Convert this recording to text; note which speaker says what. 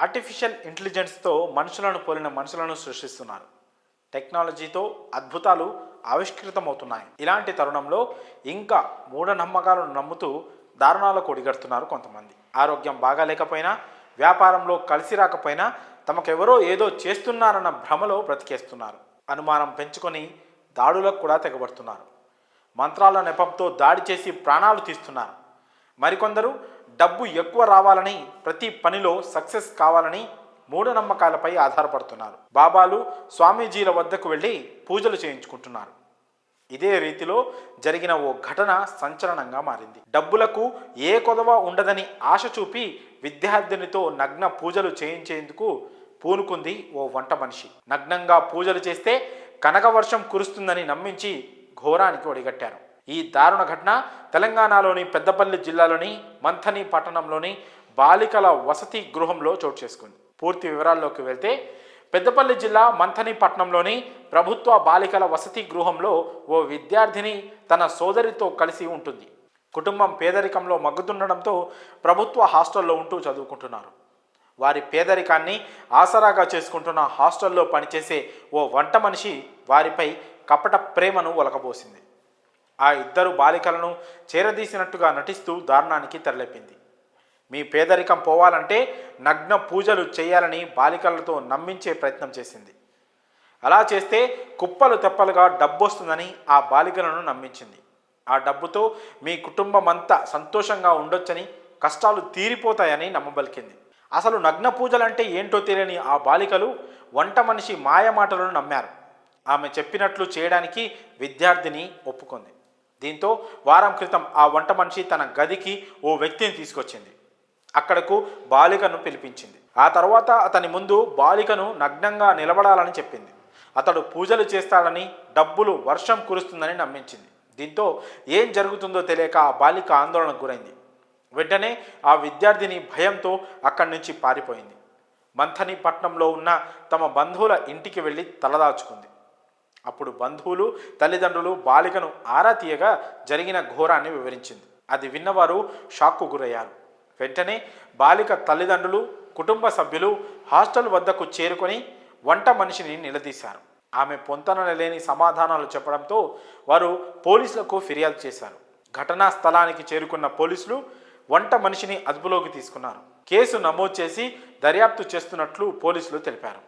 Speaker 1: Artificial ఇంటెలిజెన్స్తో మనుషులను పోలిన మనుషులను సృష్టిస్తున్నారు. టెక్నాలజీతో అద్భుతాలు ఆవిష్కృతమవుతున్నాయి. ఇలాంటి తరుణంలో ఇంకా మూఢనమ్మకాలను నమ్ముతూ దారుణాలకు ఒడిగడుతున్నారు కొంతమంది. ఆరోగ్యం బాగాలేకపోయినా, వ్యాపారంలో కలిసి రాకపోయినా తమకెవరో ఏదో చేస్తున్నారన్న భ్రమలో బ్రతికేస్తున్నారు. అనుమానం పెంచుకొని దాడులకు కూడా తెగబడుతున్నారు. మంత్రాల నెపంతో దాడి చేసి ప్రాణాలు తీస్తున్నారు. మరికొందరు డబ్బు ఎక్కువ రావాలని, ప్రతి పనిలో సక్సెస్ కావాలని మూఢనమ్మకాలపై ఆధారపడుతున్నారు. బాబాలు, స్వామీజీల వద్దకు వెళ్ళి పూజలు చేయించుకుంటున్నారు. ఇదే రీతిలో జరిగిన ఓ ఘటన సంచలనంగా మారింది. డబ్బులకు ఏ కొదవ ఉండదని ఆశ చూపి విద్యార్థినితో నగ్న పూజలు చేయించేందుకు పూనుకుంది ఓ వంట మనిషి. నగ్నంగా పూజలు చేస్తే కనకవర్షం కురుస్తుందని నమ్మించి ఘోరానికి ఒడిగట్టారు. ఈ దారుణ ఘటన తెలంగాణలోని పెద్దపల్లి జిల్లాలోని మంథని పట్టణంలోని బాలికల వసతి గృహంలో చోటు చేసుకుంది. పూర్తి వివరాల్లోకి వెళ్తే, పెద్దపల్లి జిల్లా మంథని పట్టణంలోని ప్రభుత్వ బాలికల వసతి గృహంలో ఓ విద్యార్థిని తన సోదరితో కలిసి ఉంటుంది. కుటుంబం పేదరికంలో మగ్గుతుండడంతో ప్రభుత్వ హాస్టల్లో ఉంటూ చదువుకుంటున్నారు. వారి పేదరికాన్ని ఆసరాగా చేసుకుంటున్న హాస్టల్లో పనిచేసే ఓ వంట మనిషి వారిపై కపట ప్రేమను ఒలకబోసింది. ఆ ఇద్దరు బాలికలను చేరదీసినట్టుగా నటిస్తూ దారుణానికి తెరలేపింది. మీ పేదరికం పోవాలంటే నగ్న పూజలు చేయాలని బాలికలతో నమ్మించే ప్రయత్నం చేసింది. అలా చేస్తే కుప్పలు తెప్పలుగా డబ్బు వస్తుందని ఆ బాలికలను నమ్మించింది. ఆ డబ్బుతో మీ కుటుంబం అంతా సంతోషంగా ఉండొచ్చని, కష్టాలు తీరిపోతాయని నమ్మబలికింది. అసలు నగ్న పూజలంటే ఏంటో తెలియని ఆ బాలికలు వంట మనిషి మాయమాటలను నమ్మారు. ఆమె చెప్పినట్లు చేయడానికి విద్యార్థిని ఒప్పుకుంది. దీంతో వారం క్రితం ఆ వంట మనిషి తన గదికి ఓ వ్యక్తిని తీసుకొచ్చింది. అక్కడకు బాలికను పిలిపించింది. ఆ తర్వాత అతని ముందు బాలికను నగ్నంగా నిలబడాలని చెప్పింది. అతడు పూజలు చేస్తాడని, డబ్బులు వర్షం కురుస్తుందని నమ్మించింది. దీంతో ఏం జరుగుతుందో తెలియక ఆ బాలిక ఆందోళనకు గురైంది. వెంటనే ఆ విద్యార్థిని భయంతో అక్కడి నుంచి పారిపోయింది. మంథని పట్టణంలో ఉన్న తమ బంధువుల ఇంటికి వెళ్ళి తలదాచుకుంది. అప్పుడు బంధువులు, తల్లిదండ్రులు బాలికను ఆరా తీయగా జరిగిన ఘోరాన్ని వివరించింది. అది విన్నవారు షాక్కు గురయ్యారు. వెంటనే బాలిక తల్లిదండ్రులు, కుటుంబ సభ్యులు హాస్టల్ వద్దకు చేరుకొని వంట మనిషిని నిలదీశారు. ఆమె పొంతన లేని సమాధానాలు చెప్పడంతో వారు పోలీసులకు ఫిర్యాదు చేశారు. ఘటనా స్థలానికి చేరుకున్న పోలీసులు వంట మనిషిని అదుపులోకి తీసుకున్నారు. కేసు నమోదు చేసి దర్యాప్తు చేస్తున్నట్లు పోలీసులు తెలిపారు.